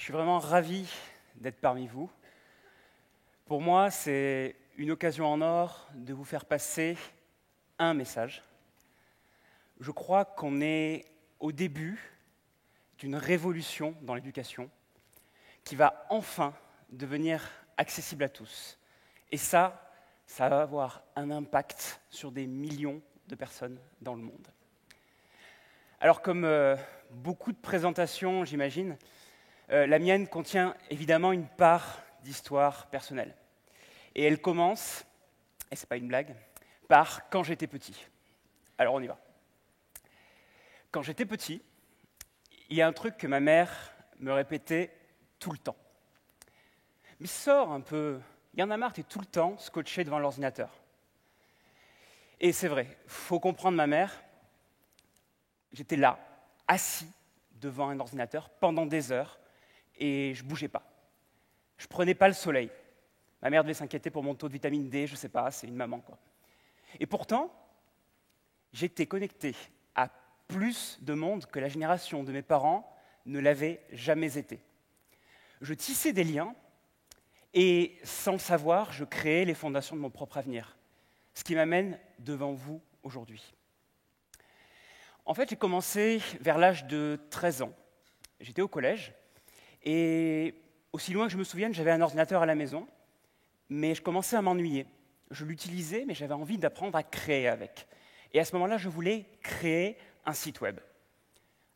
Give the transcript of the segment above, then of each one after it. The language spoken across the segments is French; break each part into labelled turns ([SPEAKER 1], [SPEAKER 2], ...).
[SPEAKER 1] suis vraiment ravi d'être parmi vous. Pour moi, c'est une occasion en or de vous faire passer un message. Je crois qu'on est au début d'une révolution dans l'éducation qui va enfin devenir accessible à tous. Et ça va avoir un impact sur des millions de personnes dans le monde. Alors, comme beaucoup de présentations, j'imagine, la mienne contient évidemment une part d'histoire personnelle. Et elle commence, et c'est pas une blague, par quand j'étais petit. Alors on y va. Quand j'étais petit, il y a un truc que ma mère me répétait tout le temps. Mais sors un peu, il y en a marre, t'es tout le temps scotché devant l'ordinateur. Et c'est vrai, faut comprendre ma mère. J'étais là, assis devant un ordinateur pendant des heures, et je ne bougeais pas. Je ne prenais pas le soleil. Ma mère devait s'inquiéter pour mon taux de vitamine D, je ne sais pas, c'est une maman, quoi. Et pourtant, j'étais connecté à plus de monde que la génération de mes parents ne l'avait jamais été. Je tissais des liens, et sans le savoir, je créais les fondations de mon propre avenir. Ce qui m'amène devant vous aujourd'hui. En fait, j'ai commencé vers l'âge de 13 ans. J'étais au collège, et aussi loin que je me souvienne, j'avais un ordinateur à la maison, mais je commençais à m'ennuyer. Je l'utilisais, mais j'avais envie d'apprendre à créer avec. Et à ce moment-là, je voulais créer un site web.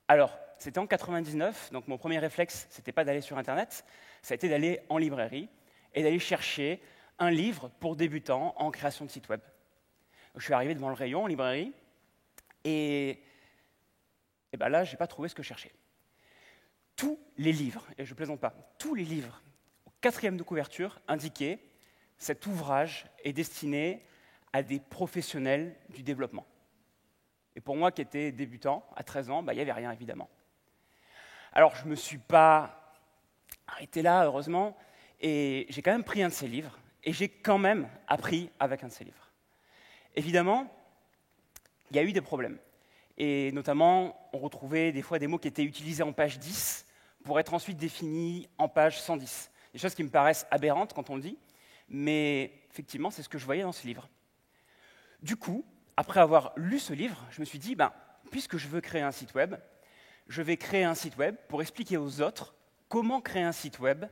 [SPEAKER 1] Alors, c'était en 99, donc mon premier réflexe, c'était pas d'aller sur Internet, ça a été d'aller en librairie et d'aller chercher un livre pour débutants en création de site web. Je suis arrivé devant le rayon en librairie, et ben là, je n'ai pas trouvé ce que je cherchais. Tous les livres, et je ne plaisante pas, tous les livres, au 4e de couverture, indiquaient « Cet ouvrage est destiné à des professionnels du développement ». Et pour moi, qui étais débutant, à 13 ans, il n'y avait rien, évidemment. Alors, je ne me suis pas arrêté là, heureusement, et j'ai quand même pris un de ces livres, et j'ai quand même appris avec un de ces livres. Évidemment, il y a eu des problèmes. Et notamment, on retrouvait des fois des mots qui étaient utilisés en page 10 pour être ensuite définis en page 110. Des choses qui me paraissent aberrantes quand on le dit, mais effectivement, c'est ce que je voyais dans ce livre. Du coup, après avoir lu ce livre, je me suis dit, puisque je veux créer un site web, je vais créer un site web pour expliquer aux autres comment créer un site web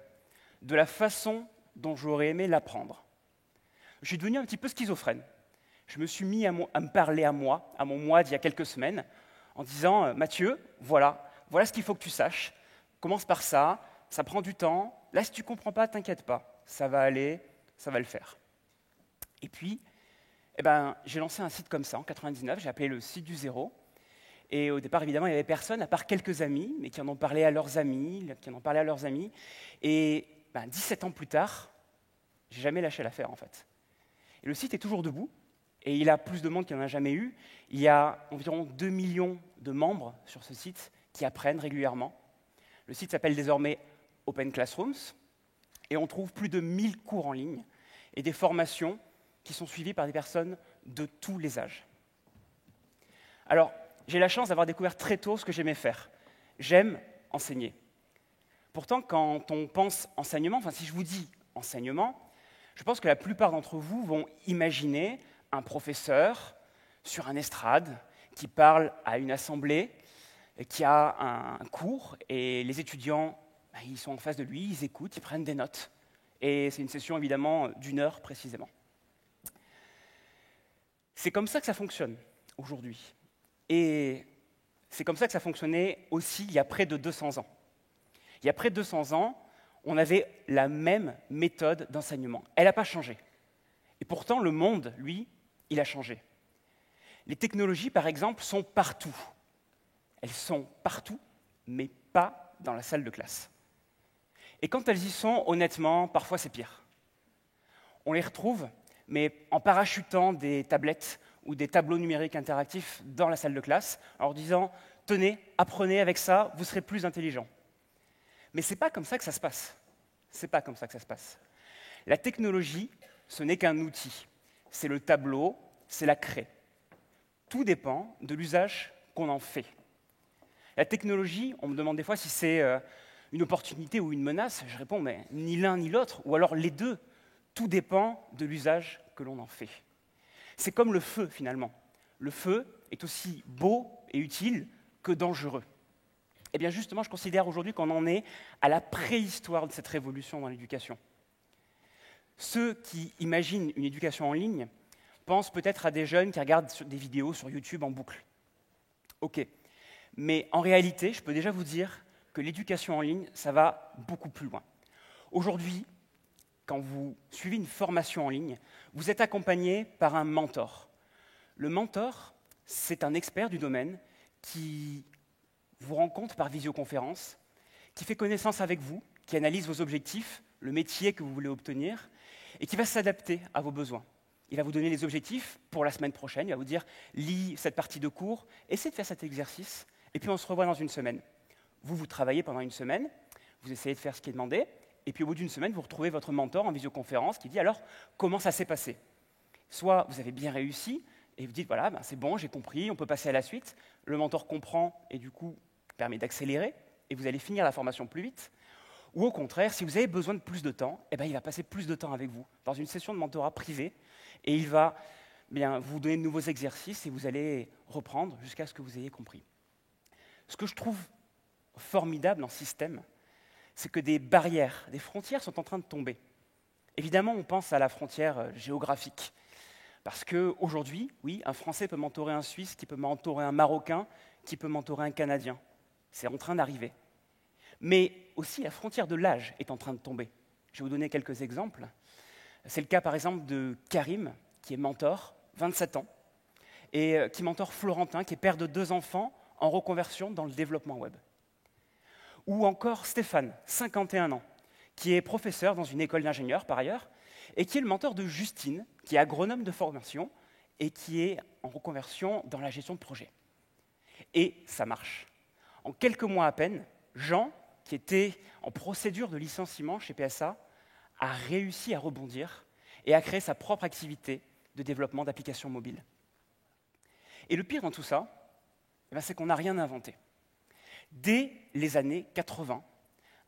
[SPEAKER 1] de la façon dont j'aurais aimé l'apprendre. Je suis devenu un petit peu schizophrène. Je me suis mis à me parler à moi, à mon moi d'il y a quelques semaines, en disant « Mathieu, voilà ce qu'il faut que tu saches. Commence par ça, ça prend du temps. Là, si tu ne comprends pas, t'inquiète pas, ça va aller, ça va le faire. » Et puis, j'ai lancé un site comme ça en 99, j'ai appelé le site du zéro. Et au départ, évidemment, il n'y avait personne, à part quelques amis, mais qui en ont parlé à leurs amis, Et 17 ans plus tard, j'ai jamais lâché l'affaire, en fait. Et le site est toujours debout. Et il a plus de monde qu'il n'y en a jamais eu. Il y a environ 2 millions de membres sur ce site qui apprennent régulièrement. Le site s'appelle désormais Open Classrooms. Et on trouve plus de 1000 cours en ligne et des formations qui sont suivies par des personnes de tous les âges. Alors, j'ai la chance d'avoir découvert très tôt ce que j'aimais faire. J'aime enseigner. Pourtant, quand on pense enseignement, si je vous dis enseignement, je pense que la plupart d'entre vous vont imaginer un professeur sur un estrade qui parle à une assemblée, qui a un cours, et les étudiants, ils sont en face de lui, ils écoutent, ils prennent des notes. Et c'est une session, évidemment, d'1 heure précisément. C'est comme ça que ça fonctionne aujourd'hui. Et c'est comme ça que ça fonctionnait aussi il y a près de 200 ans. Il y a près de 200 ans, on avait la même méthode d'enseignement. Elle n'a pas changé. Et pourtant, le monde, lui, il a changé. Les technologies, par exemple, sont partout. Elles sont partout, mais pas dans la salle de classe. Et quand elles y sont, honnêtement, parfois c'est pire. On les retrouve, mais en parachutant des tablettes ou des tableaux numériques interactifs dans la salle de classe, en leur disant « Tenez, apprenez avec ça, vous serez plus intelligent ». Mais ce n'est pas comme ça que ça se passe. C'est pas comme ça que ça se passe. La technologie, ce n'est qu'un outil. C'est le tableau, c'est la craie. Tout dépend de l'usage qu'on en fait. La technologie, on me demande des fois si c'est une opportunité ou une menace? Je réponds, mais ni l'un ni l'autre, ou alors les deux. Tout dépend de l'usage que l'on en fait. C'est comme le feu, finalement. Le feu est aussi beau et utile que dangereux. Eh bien, justement, je considère aujourd'hui qu'on en est à la préhistoire de cette révolution dans l'éducation. Ceux qui imaginent une éducation en ligne pensent peut-être à des jeunes qui regardent des vidéos sur YouTube en boucle. Ok, mais en réalité, je peux déjà vous dire que l'éducation en ligne, ça va beaucoup plus loin. Aujourd'hui, quand vous suivez une formation en ligne, vous êtes accompagné par un mentor. Le mentor, c'est un expert du domaine qui vous rencontre par visioconférence, qui fait connaissance avec vous, qui analyse vos objectifs, le métier que vous voulez obtenir, et qui va s'adapter à vos besoins. Il va vous donner les objectifs pour la semaine prochaine, il va vous dire « lis cette partie de cours, essaie de faire cet exercice, et puis on se revoit dans une semaine ». Vous travaillez pendant une semaine, vous essayez de faire ce qui est demandé, et puis au bout d'une semaine, vous retrouvez votre mentor en visioconférence qui dit « alors, comment ça s'est passé ?» Soit vous avez bien réussi, et vous dites « voilà, ben c'est bon, j'ai compris, on peut passer à la suite ». Le mentor comprend, et du coup, permet d'accélérer, et vous allez finir la formation plus vite. Ou au contraire, si vous avez besoin de plus de temps, eh ben, il va passer plus de temps avec vous, dans une session de mentorat privée, et il va vous donner de nouveaux exercices, et vous allez reprendre jusqu'à ce que vous ayez compris. Ce que je trouve formidable dans ce système, c'est que des barrières, des frontières sont en train de tomber. Évidemment, on pense à la frontière géographique, parce qu'aujourd'hui, oui, un Français peut mentorer un Suisse, qui peut mentorer un Marocain, qui peut mentorer un Canadien. C'est en train d'arriver. Mais aussi, la frontière de l'âge est en train de tomber. Je vais vous donner quelques exemples. C'est le cas, par exemple, de Karim, qui est mentor, 27 ans, et qui mentore Florentin, qui est père de 2 enfants, en reconversion dans le développement web. Ou encore Stéphane, 51 ans, qui est professeur dans une école d'ingénieurs, par ailleurs, et qui est le mentor de Justine, qui est agronome de formation, et qui est en reconversion dans la gestion de projet. Et ça marche. En quelques mois à peine, Jean, qui était en procédure de licenciement chez PSA, a réussi à rebondir et à créer sa propre activité de développement d'applications mobiles. Et le pire dans tout ça, c'est qu'on n'a rien inventé. Dès les années 80,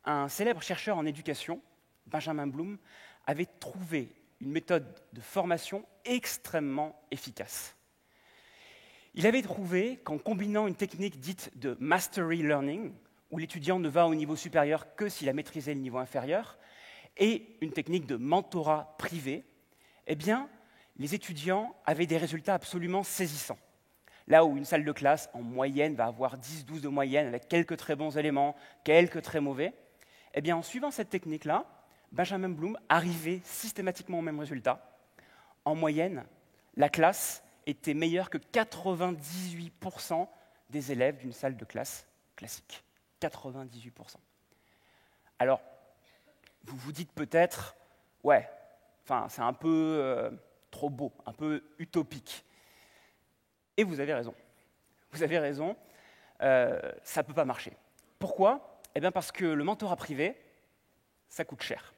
[SPEAKER 1] un célèbre chercheur en éducation, Benjamin Bloom, avait trouvé une méthode de formation extrêmement efficace. Il avait trouvé qu'en combinant une technique dite de mastery learning, où l'étudiant ne va au niveau supérieur que s'il a maîtrisé le niveau inférieur, et une technique de mentorat privé, eh bien, les étudiants avaient des résultats absolument saisissants. Là où une salle de classe, en moyenne, va avoir 10-12 de moyenne, avec quelques très bons éléments, quelques très mauvais, eh bien, en suivant cette technique-là, Benjamin Bloom arrivait systématiquement au même résultat. En moyenne, la classe était meilleure que 98% des élèves d'une salle de classe classique. 98%. Alors, vous vous dites peut-être, ouais, c'est un peu trop beau, un peu utopique. Et vous avez raison. Vous avez raison, ça ne peut pas marcher. Pourquoi? Eh bien parce que le mentorat privé, ça coûte cher.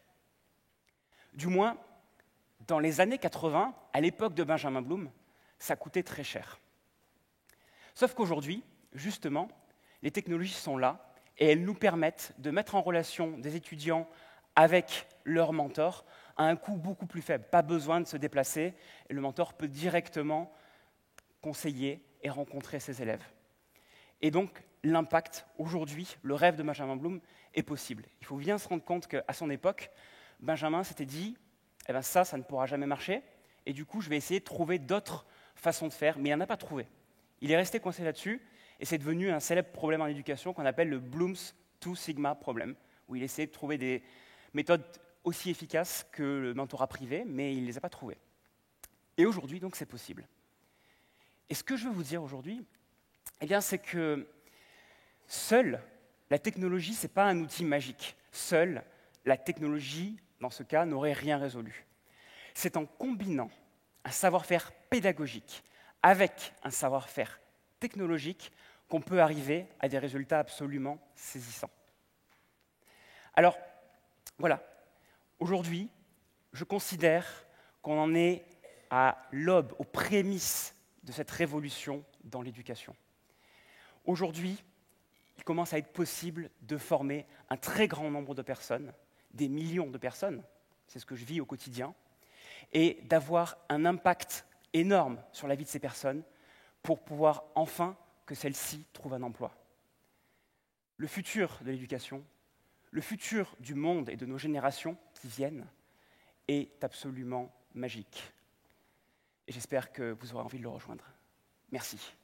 [SPEAKER 1] Du moins, dans les années 80, à l'époque de Benjamin Bloom, ça coûtait très cher. Sauf qu'aujourd'hui, justement, les technologies sont là et elles nous permettent de mettre en relation des étudiants avec leur mentor à un coût beaucoup plus faible. Pas besoin de se déplacer, et le mentor peut directement conseiller et rencontrer ses élèves. Et donc, l'impact, aujourd'hui, le rêve de Benjamin Bloom est possible. Il faut bien se rendre compte qu'à son époque, Benjamin s'était dit eh bien ça ne pourra jamais marcher, et du coup, je vais essayer de trouver d'autres façons de faire, mais il n'en a pas trouvé. Il est resté coincé là-dessus, et c'est devenu un célèbre problème en éducation qu'on appelle le Bloom's Two Sigma Problem, où il essayait de trouver des méthodes aussi efficaces que le mentorat privé, mais il ne les a pas trouvées. Et aujourd'hui, donc, c'est possible. Et ce que je veux vous dire aujourd'hui, eh bien, c'est que seule la technologie, ce n'est pas un outil magique. Seule la technologie, dans ce cas, n'aurait rien résolu. C'est en combinant un savoir-faire pédagogique avec un savoir-faire technologique qu'on peut arriver à des résultats absolument saisissants. Alors, voilà. Aujourd'hui, je considère qu'on en est à l'aube, aux prémices de cette révolution dans l'éducation. Aujourd'hui, il commence à être possible de former un très grand nombre de personnes, des millions de personnes, c'est ce que je vis au quotidien, et d'avoir un impact énorme sur la vie de ces personnes pour pouvoir enfin que celles-ci trouvent un emploi. Le futur de l'éducation, le futur du monde et de nos générations qui viennent est absolument magique. Et j'espère que vous aurez envie de le rejoindre. Merci.